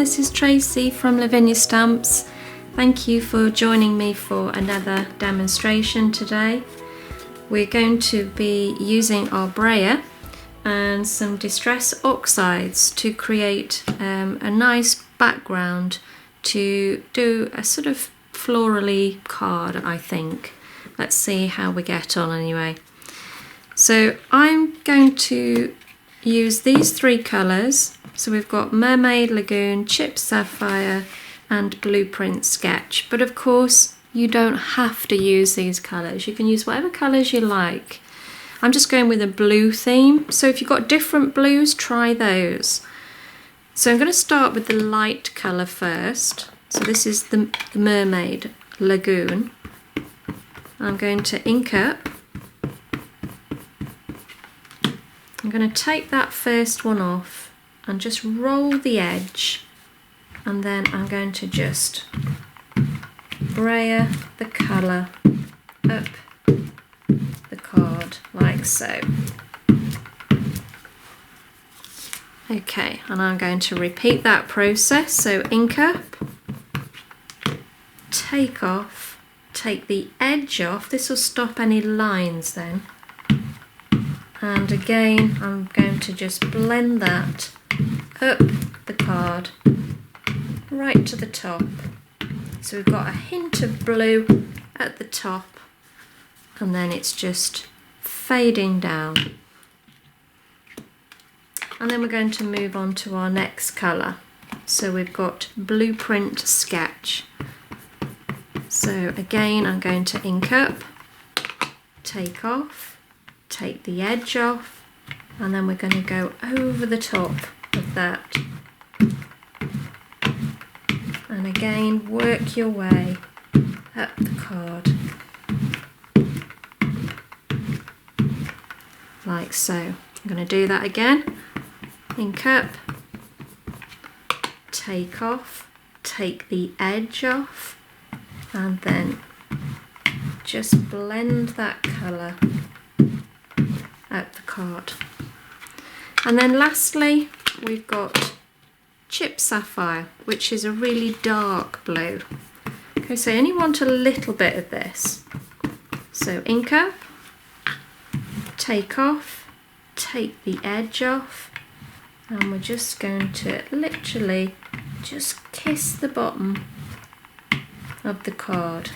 this is Tracey from Lavinia Stamps. Thank you for joining me for another demonstration today. We're going to be using our brayer and some Distress Oxides to create a nice background to do a sort of florally card, I think. Let's see how we get on anyway. So I'm going to use these three colours. So we've got Mermaid, Lagoon, Chipped Sapphire and Blueprint Sketch. But of course you don't have to use these colours. You can use whatever colours you like. I'm just going with a blue theme. So if you've got different blues, try those. So I'm going to start with the light colour first. So this is the Mermaid Lagoon. I'm going to ink up. I'm going to take that first one off and just roll the edge, and then I'm going to just brayer the colour up the card like so. Okay, and I'm going to repeat that process. So ink up, take off, take the edge off. This will stop any lines then. And again, I'm going to just blend that up the card right to the top. So we've got a hint of blue at the top, and then it's just fading down. And then we're going to move on to our next colour. So we've got Blueprint Sketch. So again, I'm going to ink up, take off, take the edge off, and then we're going to go over the top of that. And again, work your way up the card like so. I'm going to do that again. Ink up, take off, take the edge off, and then just blend that colour up the card. And then lastly we've got Chipped Sapphire, which is a really dark blue. Okay, so I only want a little bit of this. So ink up, take off, take the edge off, and we're just going to literally just kiss the bottom of the card.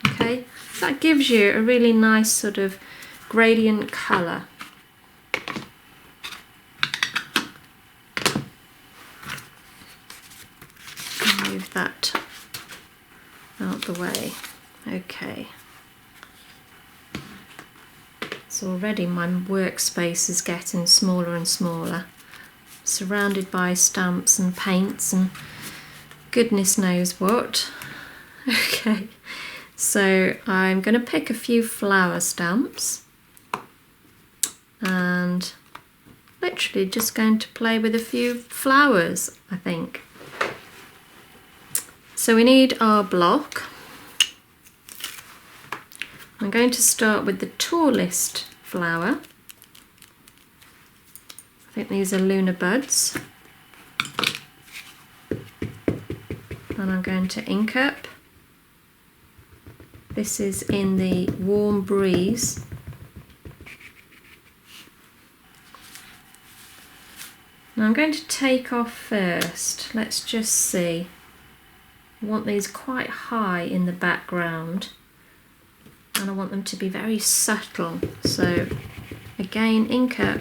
Okay, that gives you a really nice sort of gradient colour. Move that out the way. Okay. So already my workspace is getting smaller and smaller, surrounded by stamps and paints and goodness knows what. Okay, so I'm going to pick a few flower stamps and literally just going to play with a few flowers, I think. So we need our block. I'm going to start with the tallest flower. I think these are Lunar Buds. And I'm going to ink up. This is in the Warm Breeze. Now I'm going to take off first. Let's just see. I want these quite high in the background, and I want them to be very subtle. So again, ink up,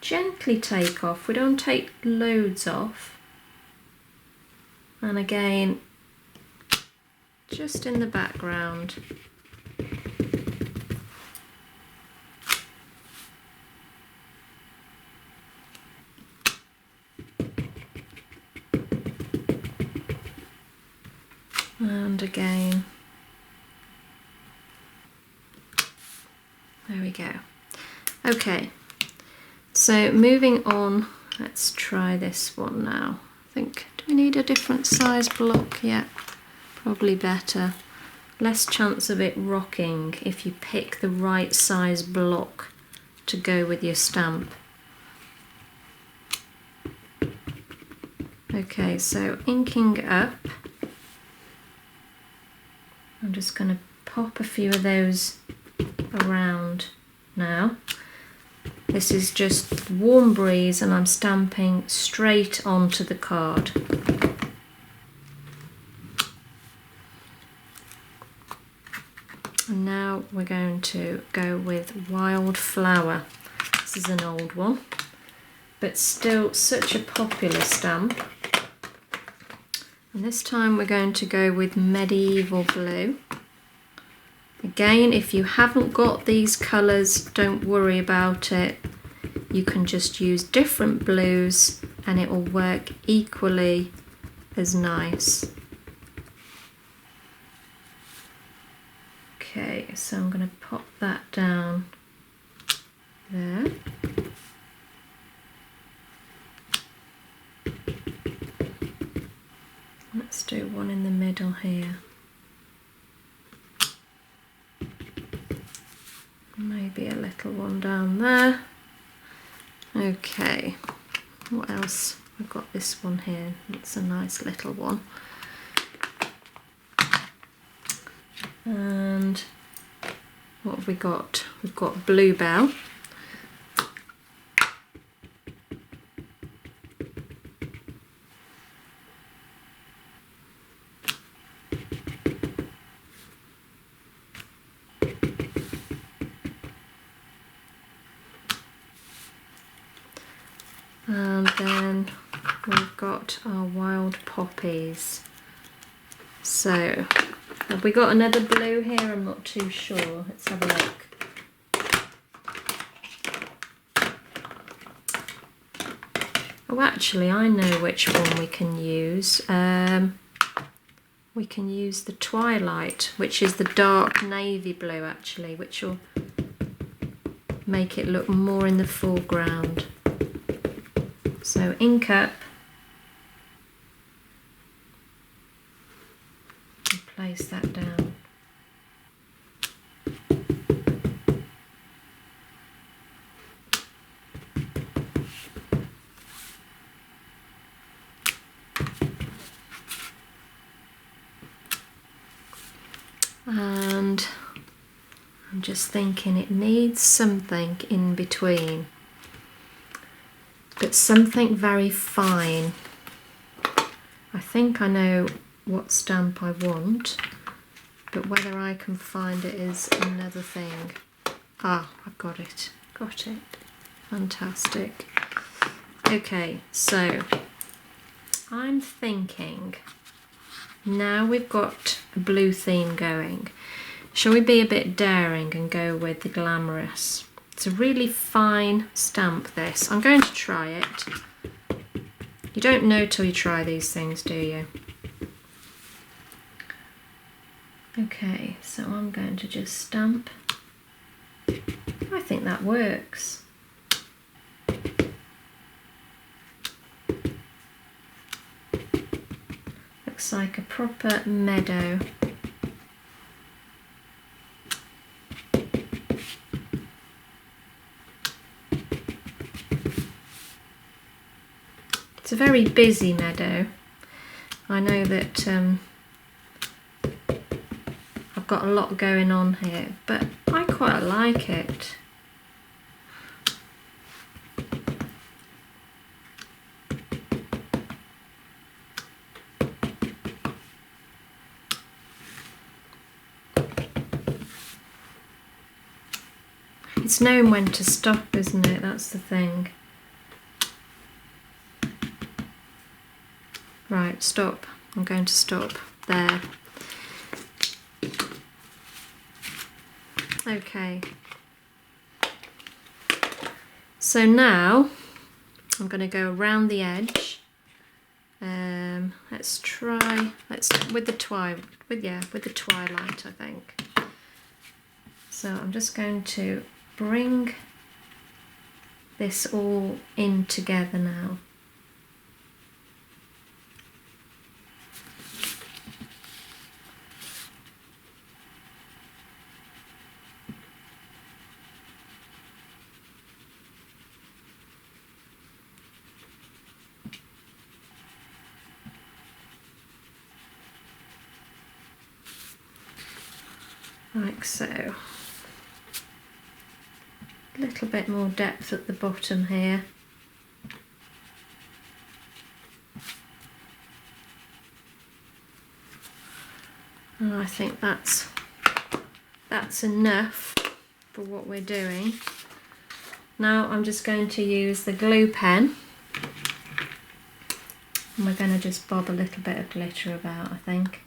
gently take off. We don't take loads off. And again, just in the background. And again. There we go. Okay, so moving on, let's try this one now. I think, do we need a different size block? Yeah, probably better. Less chance of it rocking if you pick the right size block to go with your stamp. Okay, so inking up, I'm just going to pop a few of those around now. This is just Warm Breeze and I'm stamping straight onto the card. And now we're going to go with Wildflower. This is an old one, but still such a popular stamp. And this time we're going to go with Medieval Blue. Again, if you haven't got these colours, don't worry about it. You can just use different blues and it will work equally as nice. Okay, so I'm going to pop that down there. Let's do one in the middle here. Maybe a little one down there. Okay, what else? I've got this one here. It's a nice little one. And what have we got? We've got Bluebell. And then we've got our wild poppies. So, have we got another blue here? I'm not too sure. Let's have a look. Oh, actually, I know which one we can use. We can use the Twilight, which is the dark navy blue, actually, which will make it look more in the foreground. So, ink up. Place that down. And I'm just thinking it needs something in between, but something very fine. I think I know what stamp I want, but whether I can find it is another thing. Ah, I've got it. Got it. Fantastic. Okay, so I'm thinking now we've got a blue theme going. Shall we be a bit daring and go with the Glamorous? It's a really fine stamp, this. I'm going to try it. You don't know till you try these things, do you? Okay, so I'm going to just stamp. I think that works. Looks like a proper meadow. It's a very busy meadow. I know that I've got a lot going on here, but I quite like it. It's knowing when to stop, isn't it? That's the thing. Right, stop. I'm going to stop there. Okay. So now I'm going to go around the edge. Let's try. With the twilight, I think. So I'm just going to bring this all in together now. like so. A little bit more depth at the bottom here. And I think that's enough for what we're doing. Now I'm just going to use the glue pen, and we're going to just bob a little bit of glitter about, I think.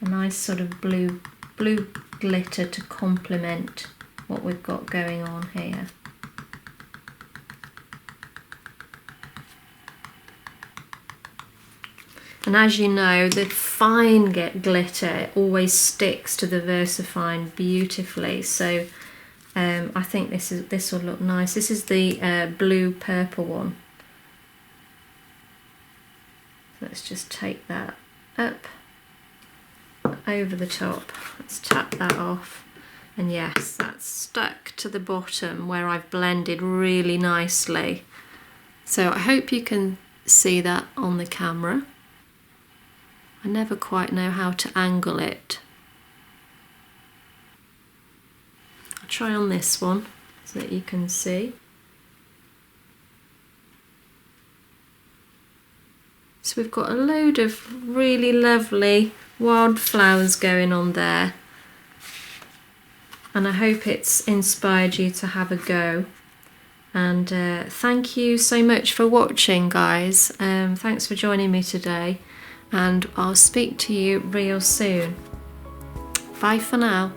A nice sort of blue glitter to complement what we've got going on here. And as you know, the fine glitter always sticks to the VersaFine beautifully. So I think this will look nice. This is the blue purple one. Let's just take that up over the top. Let's tap that off. And yes, that's stuck to the bottom where I've blended really nicely. So I hope you can see that on the camera. I never quite know how to angle it. I'll try on this one so that you can see. So we've got a load of really lovely wildflowers going on there. And I hope it's inspired you to have a go. And thank you so much for watching, guys. Thanks for joining me today. And I'll speak to you real soon. Bye for now.